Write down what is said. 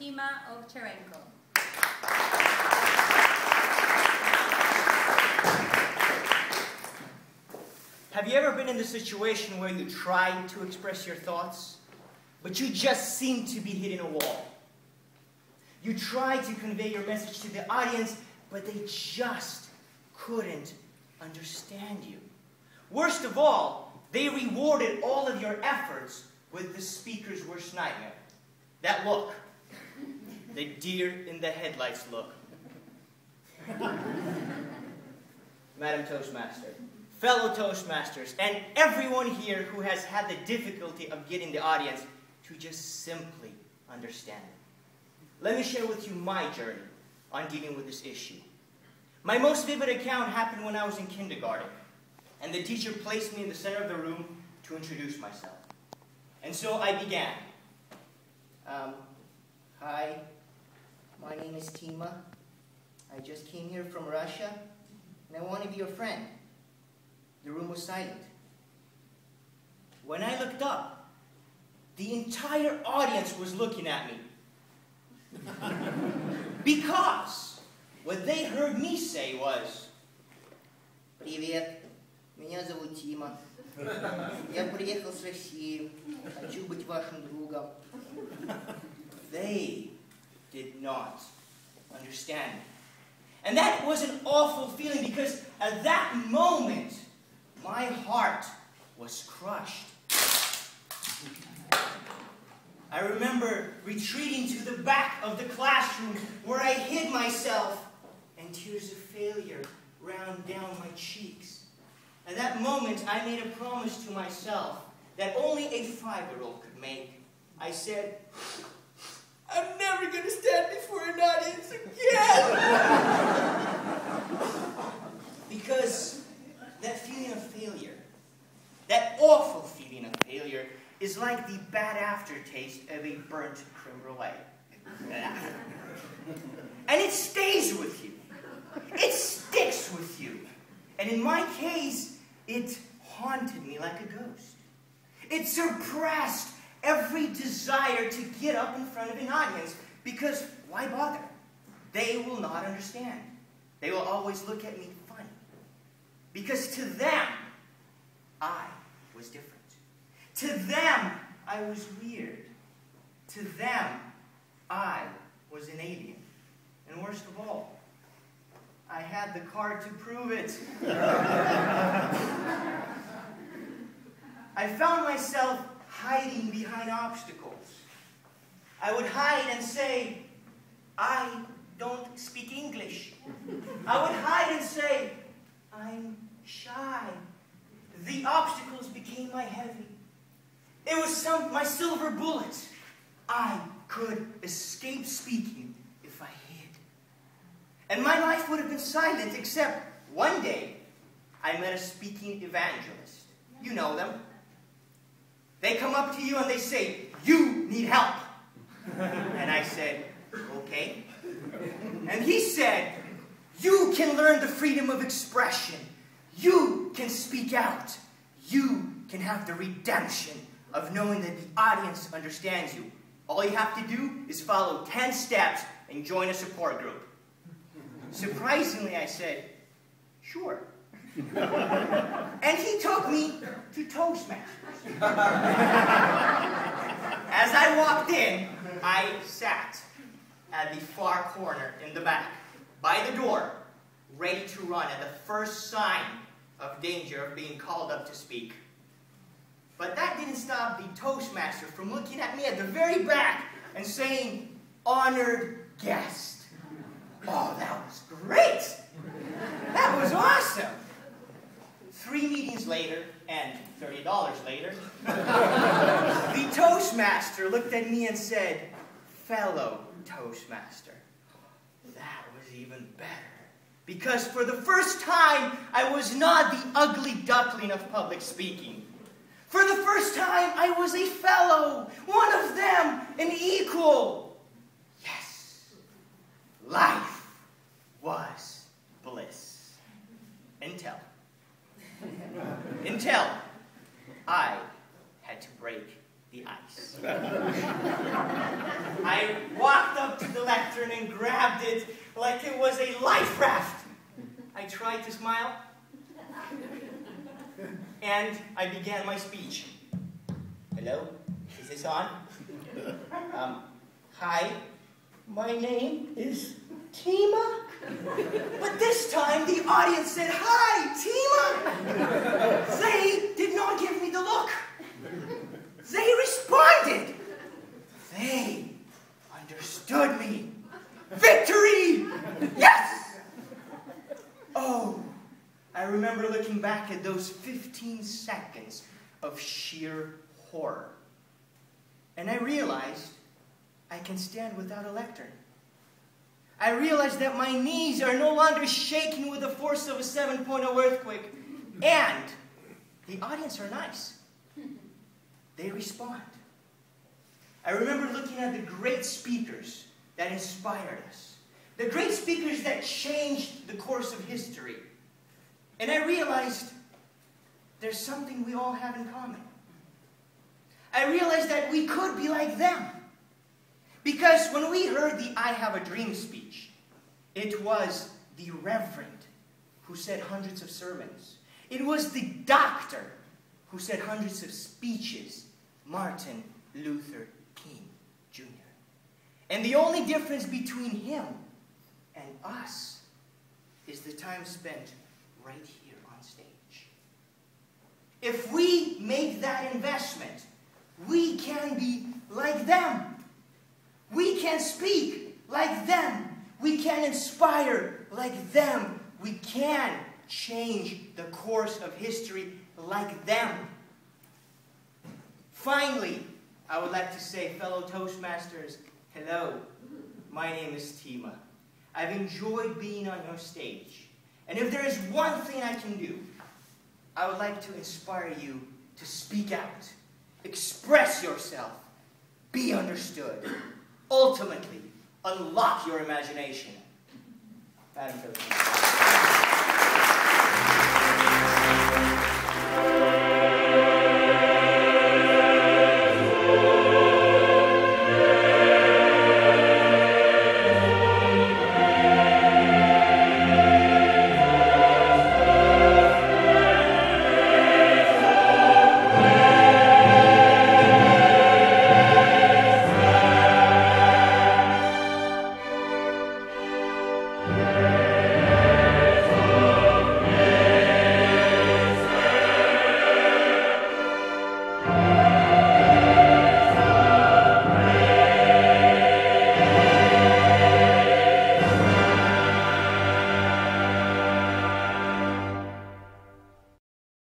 Tima Ovcharenko. Have you ever been in the situation where you tried to express your thoughts, but you just seem to be hitting a wall? You tried to convey your message to the audience, but they just couldn't understand you. Worst of all, they rewarded all of your efforts with the speaker's worst nightmare. That look. The deer in the headlights look. Madam Toastmaster, fellow Toastmasters, and everyone here who has had the difficulty of getting the audience to just simply understand it. Let me share with you my journey on dealing with this issue. My most vivid account happened when I was in kindergarten, and the teacher placed me in the center of the room to introduce myself. And so I began. Hi, my name is Tima. I just came here from Russia, and I want to be your friend. The room was silent. When I looked up, the entire audience was looking at me. Because what they heard me say was, "Привет, меня зовут Тима. Я приехал с России. Хочу быть вашим другом." They did not understand me. And that was an awful feeling because at that moment, my heart was crushed. I remember retreating to the back of the classroom where I hid myself, and tears of failure ran down my cheeks. At that moment, I made a promise to myself that only a 5-year-old could make. I said, "I'm never going to stand before an audience again." Because that feeling of failure, that awful feeling of failure, is like the bad aftertaste of a burnt creme brulee. And it stays with you. It sticks with you. And in my case, it haunted me like a ghost. It suppressed every desire to get up in front of an audience, because why bother? They will not understand. They will always look at me funny. Because to them, I was different. To them, I was weird. To them, I was an alien. And worst of all, I had the card to prove it. I found myself hiding behind obstacles. I would hide and say, "I don't speak English." I would hide and say, "I'm shy." The obstacles became my heavy. It was my silver bullet. I could escape speaking if I hid. And my life would have been silent, except one day I met a speaking evangelist. You know them. They come up to you and they say, "You need help." And I said, "Okay." And he said, "You can learn the freedom of expression. You can speak out. You can have the redemption of knowing that the audience understands you. All you have to do is follow 10 steps and join a support group." Surprisingly, I said, "Sure." And he took me to Toastmasters. As I walked in, I sat at the far corner in the back, by the door, ready to run at the first sign of danger of being called up to speak. But that didn't stop the Toastmaster from looking at me at the very back and saying, "Honored guest." Oh, that was great! That was awesome! 3 meetings later, and $30 later, the Toastmaster looked at me and said, "Fellow Toastmaster." That was even better. Because for the first time, I was not the ugly duckling of public speaking. For the first time, I was a fellow, one of them, an equal. Yes, life was bliss. Until I had to break the ice. I walked up to the lectern and grabbed it like it was a life raft. I tried to smile, and I began my speech. Hello? Is this on? Hi, my name is Tima. But this time the audience said, "Hi, Tima!" They did not give me the look. They responded. They understood me. Victory! Yes! Oh, I remember looking back at those 15 seconds of sheer horror. And I realized I can stand without a lectern. I realized that my knees are no longer shaking with the force of a 7.0 earthquake. And the audience are nice. They respond. I remember looking at the great speakers that inspired us. The great speakers that changed the course of history. And I realized there's something we all have in common. I realized that we could be like them. Because when we heard the "I Have a Dream" speech, it was the reverend who said hundreds of sermons. It was the doctor who said hundreds of speeches, Martin Luther King Jr. And the only difference between him and us is the time spent right here on stage. If we make that investment, we can be like them. We can speak like them. We can inspire like them. We can change the course of history like them. Finally, I would like to say, fellow Toastmasters, hello. My name is Tima. I've enjoyed being on your stage. And if there is one thing I can do, I would like to inspire you to speak out, express yourself, be understood. Ultimately, unlock your imagination. Madam President.